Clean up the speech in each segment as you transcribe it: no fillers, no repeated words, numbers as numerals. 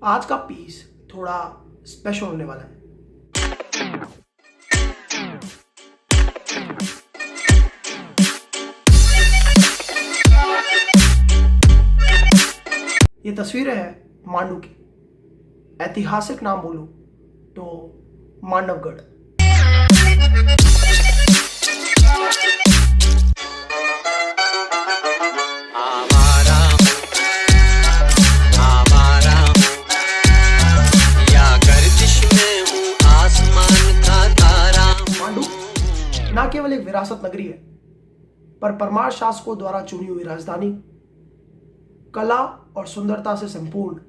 आज का पीस थोड़ा स्पेशल होने वाला है। ये तस्वीर है मांडू की। ऐतिहासिक नाम बोलूं तो मांडवगढ़। ना केवल एक विरासत नगरी है, पर परमार शासकों द्वारा चुनी हुई राजधानी, कला और सुंदरता से संपूर्ण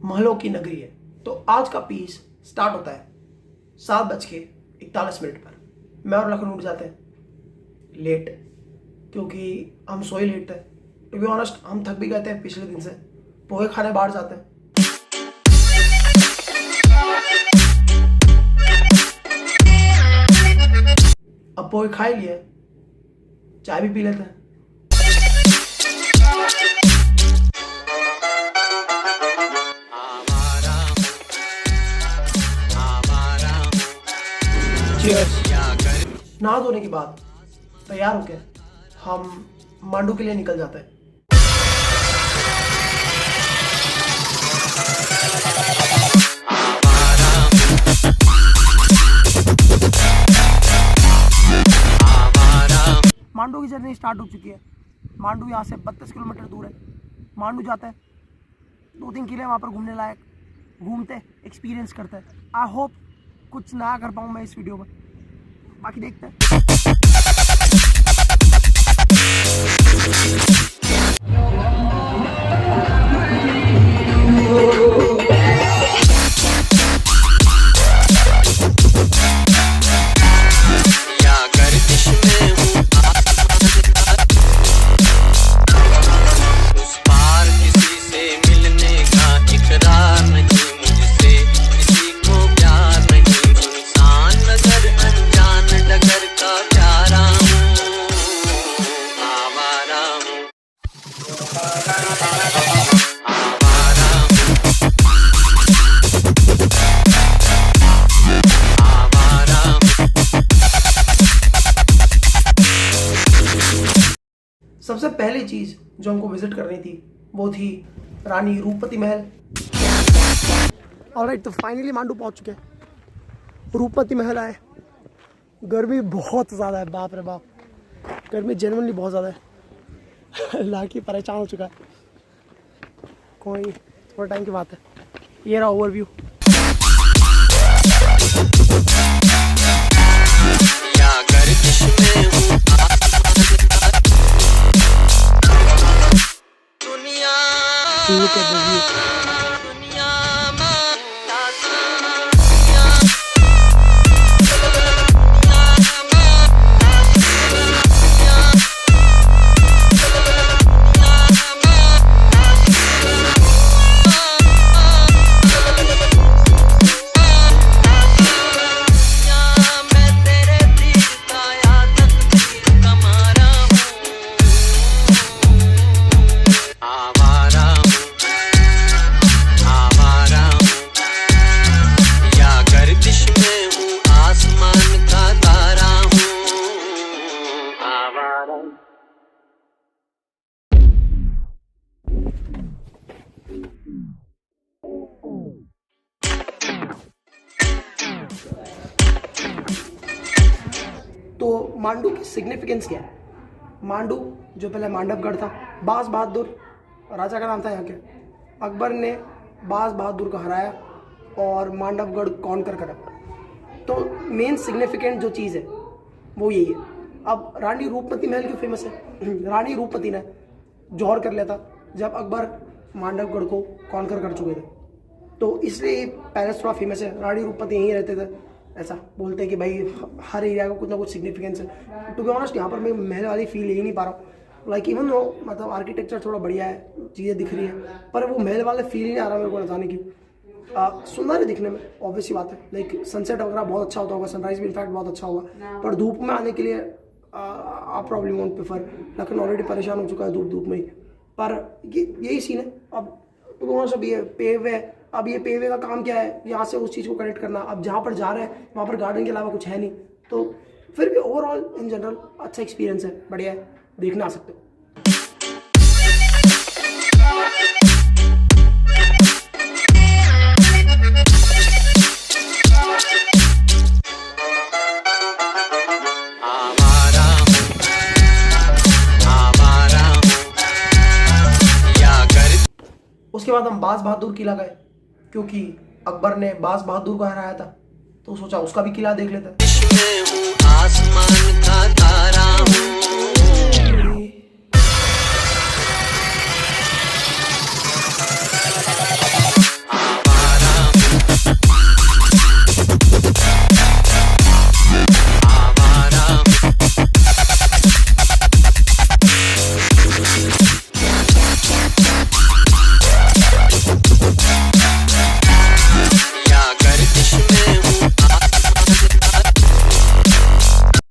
महलों की नगरी है। तो आज का पीस स्टार्ट होता है 7:41 पर। मैं और लखनऊ उठ जाते हैं लेट, क्योंकि हम सोए लेट थे। टू बी ऑनेस्ट, हम थक भी गए थे पिछले दिन से। पोहे खाने बाहर जाते हैं। अब पोहे खा ही लिए, चाय भी पी लेते हैं। नहा धोने के बाद तैयार होके हम मांडू के लिए निकल जाते हैं। मांडू की जर्नी स्टार्ट हो चुकी है। मांडू यहाँ से 32 किलोमीटर दूर है। मांडू जाते हैं, 2-3 किले वहाँ पर घूमने लायक, घूमते एक्सपीरियंस करते हैं। आई होप कुछ नया कर पाऊँ मैं इस वीडियो में, बाकी देखते हैं। सबसे पहली चीज जो हमको विजिट करनी थी वो थी रानी रूपमती महल। ऑलराइट, तो फाइनली मांडू पहुंच चुके हैं। रूपमती महल आए। गर्मी बहुत ज़्यादा है, बाप रे बाप, गर्मी जेन्युइनली बहुत ज़्यादा है। लाकी परेशान हो चुका है। कोई थोड़ा टाइम की बात है। ये रहा overview. Look at the view. तो मांडू की सिग्निफिकेंस क्या है? मांडू जो पहले मांडवगढ़ था, बाज बहादुर राजा का नाम था यहाँ के। अकबर ने बाज बहादुर को हराया और मांडवगढ़ कॉन्कर करा। तो मेन सिग्निफिकेंट जो चीज़ है वो यही है। अब रानी रूपमती महल क्यों फेमस है? रानी रूपमती ने जौहर कर लिया था जब अकबर मांडवगढ़ को कॉन्कर कर चुके थे, तो इसलिए पैलेस थोड़ा फेमस है। रानी रूपमती यहीं रहते थे। ऐसा बोलते हैं कि भाई हर एरिया का कुछ ना कुछ सिग्निफिकेंस है। टू बी ऑनेस्ट, यहाँ पर मैं महल वाली फील ले ही नहीं पा रहा हूँ। लाइक इवन वो मतलब आर्किटेक्चर थोड़ा बढ़िया है, चीज़ें दिख रही है, पर वो महल वाले फील ही नहीं आ रहा मेरे को जाने की। सुंदर है दिखने में, ऑब्वियस ही बात है। लाइक सनसेट वगैरह बहुत अच्छा होता होगा, सनराइज भी इनफैक्ट बहुत अच्छा होगा, पर धूप में आने के लिए आप probably won't prefer. Lucknow already परेशान हो चुका है धूप में ही। पर यही सीन है। अब तो वो सब ये पेव है। अब ये पेवे का काम क्या है, यहाँ से उस चीज़ को कनेक्ट करना। अब जहाँ पर जा रहे हैं वहाँ पर गार्डन के अलावा कुछ है नहीं, तो फिर भी ओवरऑल इन जनरल अच्छा एक्सपीरियंस है, बढ़िया है, देखने आ सकते हो। उसके बाद हम बाज बहादुर किला गए, क्योंकि अकबर ने बाज बहादुर को हराया था, तो सोचा उसका भी किला देख लेते हैं। आसमान का तारा हूं।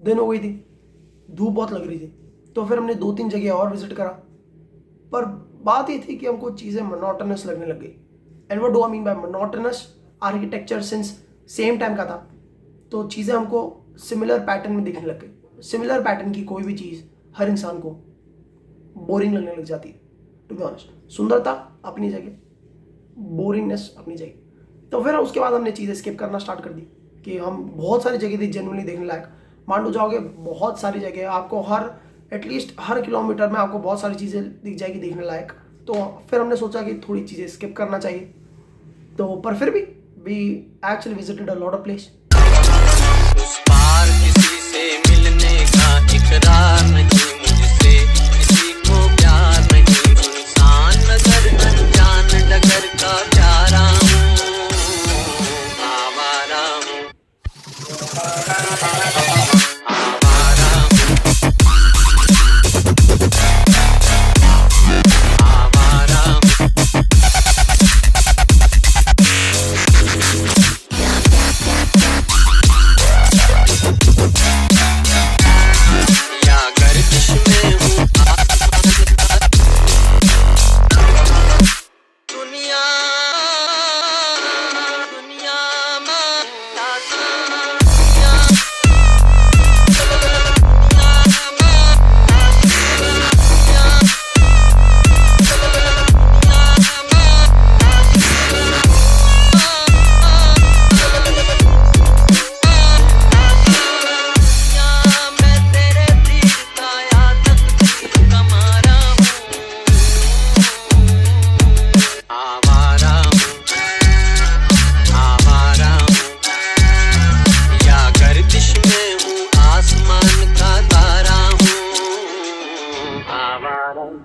दिन हो गई थी, धूप बहुत लग रही थी, तो फिर हमने 2-3 जगह और विजिट करा, पर बात ये थी कि हमको चीज़ें मोनोटोनस लगने लग गई। And what do I mean by monotonous? Architecture since same time का था, तो चीज़ें हमको सिमिलर पैटर्न में दिखने लग गई। सिमिलर पैटर्न की कोई भी चीज़ हर इंसान को बोरिंग लगने लग जाती है, टू बी ऑनेस्ट। सुंदरता अपनी जगह, बोरिंगनेस अपनी जगह। तो फिर उसके बाद हमने चीज़ें स्किप करना स्टार्ट कर दी, कि हम बहुत सारी जगह थी जेन्युइनली देखने लायक। मांडू जाओगे बहुत सारी जगह, आपको एटलीस्ट हर किलोमीटर में आपको बहुत सारी चीज़ें दिख जाएगी देखने लायक। तो फिर हमने सोचा कि थोड़ी चीज़ें स्किप करना चाहिए, तो पर फिर भी we actually visited a lot of place. उस पार किसी से मिलने का इकरार नहीं मुझसे, किसी को प्यार नहीं, इंसान नजर अनजान डगर का प्यारा हूँ, आवारा हूँ।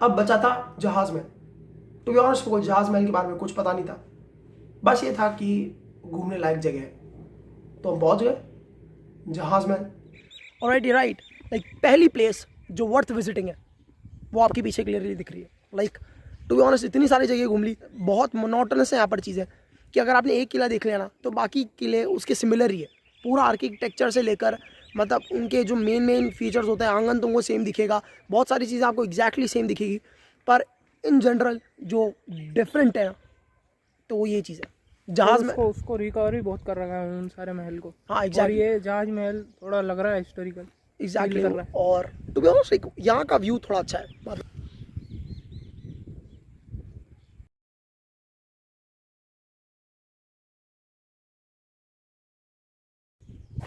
अब बचा था जहाज महल। टू बी ऑनेस्ट मुझे जहाज महल के बारे में कुछ पता नहीं था, बस ये था कि घूमने लायक जगह है, तो हम पहुंच गए जहाज महल। ऑलराइट राइट, लाइक पहली प्लेस जो वर्थ विजिटिंग है वो आपके पीछे क्लियरली दिख रही है। लाइक टू बी ऑनेस्ट इतनी सारी जगह घूम ली, बहुत मोनोटोनस है यहाँ पर चीज़ें, कि अगर आपने एक किला देख लिया ना तो बाकी किले उसके सिमिलर ही है। पूरा आर्किटेक्चर से लेकर मतलब उनके जो मेन फीचर्स होते हैं, आंगन तुमको सेम दिखेगा, बहुत सारी चीज़ें आपको एग्जैक्टली सेम दिखेगी, पर इन जनरल जो डिफरेंट है तो वो ये चीज़ है। जहाज में उसको रिकवर भी बहुत कर रहा है उन सारे महल को। हाँ एग्जैक्टली, ये जहाज महल थोड़ा लग रहा है हिस्टोरिकल एग्जैक्टली। और टू बी ऑनेस्ट यहाँ का व्यू थोड़ा अच्छा है, मतलब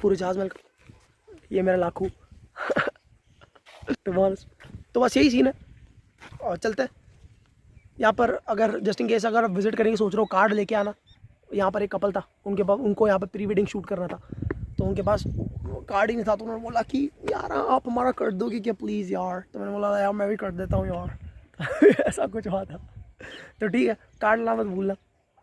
पूरे जहाज महल का। ये मेरा लाखू तो बस यही सीन है, और चलते हैं यहाँ पर। अगर जस्ट इन केस अगर आप विजिट करेंगे, सोच रहे हो कार्ड लेके आना। यहाँ पर एक कपल था, उनको यहाँ पर प्री वेडिंग शूट करना था, तो उनके पास कार्ड ही नहीं था, तो उन्होंने बोला कि यार आप हमारा कर दोगे क्या प्लीज़ यार। तो मैंने बोला यार मैं भी कर देता हूँ यार ऐसा कुछ हुआ था, तो ठीक है कार्ड लाना मत भूलना।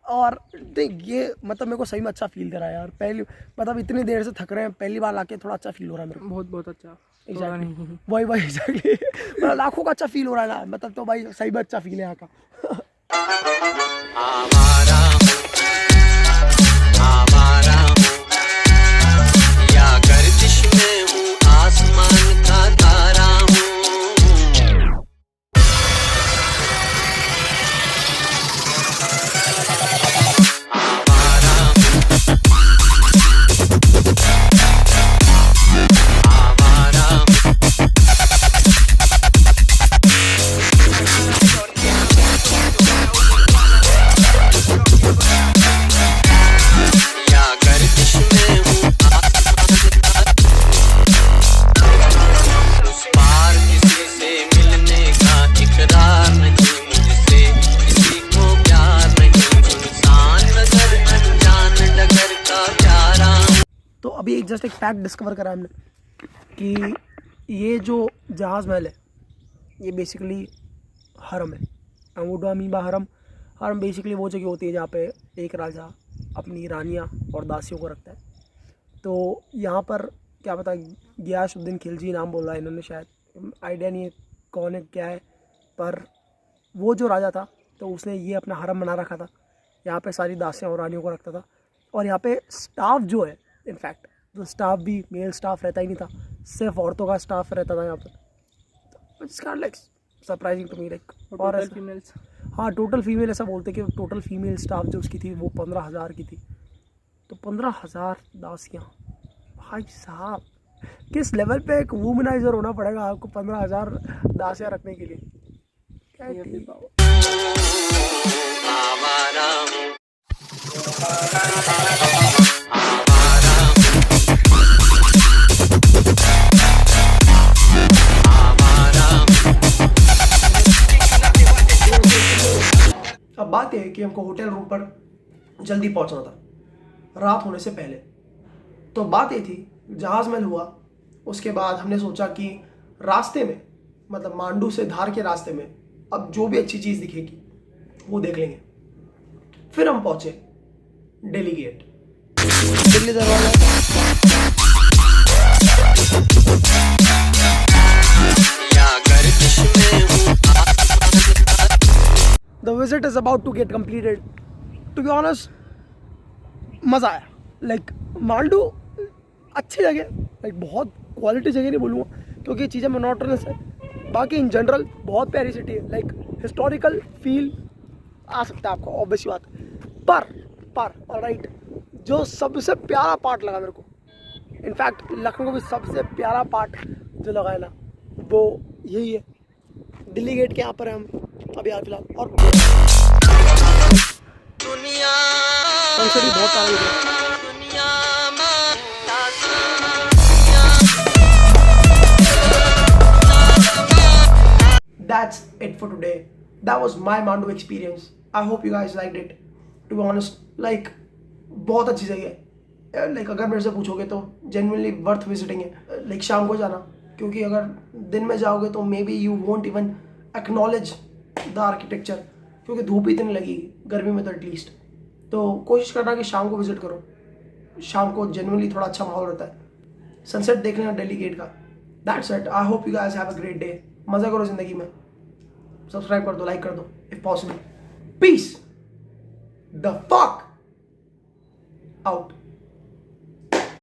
और देख ये मतलब मेरे को सही में अच्छा फील करा यार, पहली मतलब इतनी देर से थक रहे हैं, पहली बार आके थोड़ा अच्छा फील हो रहा है मेरे को। बहुत अच्छा एग्जैक्टली वही एग्जैक्टली मतलब लाखों का अच्छा फील हो रहा है ना, मतलब तो भाई सही में अच्छा फील है यहाँ का जस्ट एक फैक्ट डिस्कवर करा हमने कि ये जो जहाज़ महल है ये बेसिकली हरम है। And what do I mean by हरम? हरम बेसिकली वो जगह होती है जहाँ पे एक राजा अपनी रानियाँ और दासियों को रखता है। तो यहाँ पर क्या पता गियासुद्दीन खिलजी नाम बोल रहा है इन्होंने, शायद आइडिया नहीं है कौन है क्या है, पर वो जो राजा था तो उसने ये अपना हरम बना रखा था। यहाँ पे सारी दासियाँ और रानियों को रखता था और यहाँ पे स्टाफ जो है, इनफैक्ट तो स्टाफ भी मेल स्टाफ रहता ही नहीं था, सिर्फ औरतों का स्टाफ रहता था यहाँ पर। It's kind like surprising to me like. और फीमेल्स। हाँ टोटल फीमेल ऐसा बोलते कि टोटल फीमेल स्टाफ जो उसकी थी वो 15,000 की थी। तो 15,000 दासियाँ, भाई साहब किस लेवल पे एक वुमनाइजर होना पड़ेगा आपको 15,000 दासियाँ रखने के लिए। क्या है अब बात यह है कि हमको होटल रूम पर जल्दी पहुंचना था रात होने से पहले। तो बात ये थी जहाज़ महल हुआ, उसके बाद हमने सोचा कि रास्ते में मतलब मांडू से धार के रास्ते में अब जो भी अच्छी चीज़ दिखेगी वो देख लेंगे। फिर हम पहुंचे दिल्ली गेट, दिल्ली दरवाजा। The visit is about to get completed. To be honest, मज़ा आया। लाइक मांडू अच्छी जगह, लाइक बहुत क्वालिटी जगह नहीं बोलूँगा क्योंकि चीज़ें मोनोटोनस है, बाकी इन जनरल बहुत प्यारी सिटी है। लाइक हिस्टोरिकल फील आ सकता है आपको, ऑब्वियस बात। पर ऑलराइट, जो सबसे प्यारा पार्ट लगा मेरे को, इनफैक्ट लखनऊ को भी सबसे प्यारा पार्ट जो लगा है ना वो यही है। दिल्ली गेट के यहाँ पर है हम अभी यार फिलहाल, और सनसेट भी बहुत प्यारा दिख रहा है। That's it for today. That was my Mandu experience. I hope you guys liked it. To be honest, like बहुत अच्छी जगह है। लाइक अगर मेरे से पूछोगे तो genuinely worth visiting है। लाइक शाम को जाना, क्योंकि अगर दिन में जाओगे तो may be you won't even acknowledge the architecture, क्योंकि धूप इतनी लगेगी गर्मी में तो एटलीस्ट। तो कोशिश करना कि शाम को विजिट करो, शाम को जेन्युइनली थोड़ा अच्छा माहौल रहता है। सनसेट देख लेना दिल्ली गेट का। That's it. I hope you guys have a great day. मज़ा करो ज़िंदगी में। सब्सक्राइब कर दो, लाइक कर दो if possible. Peace the fuck out.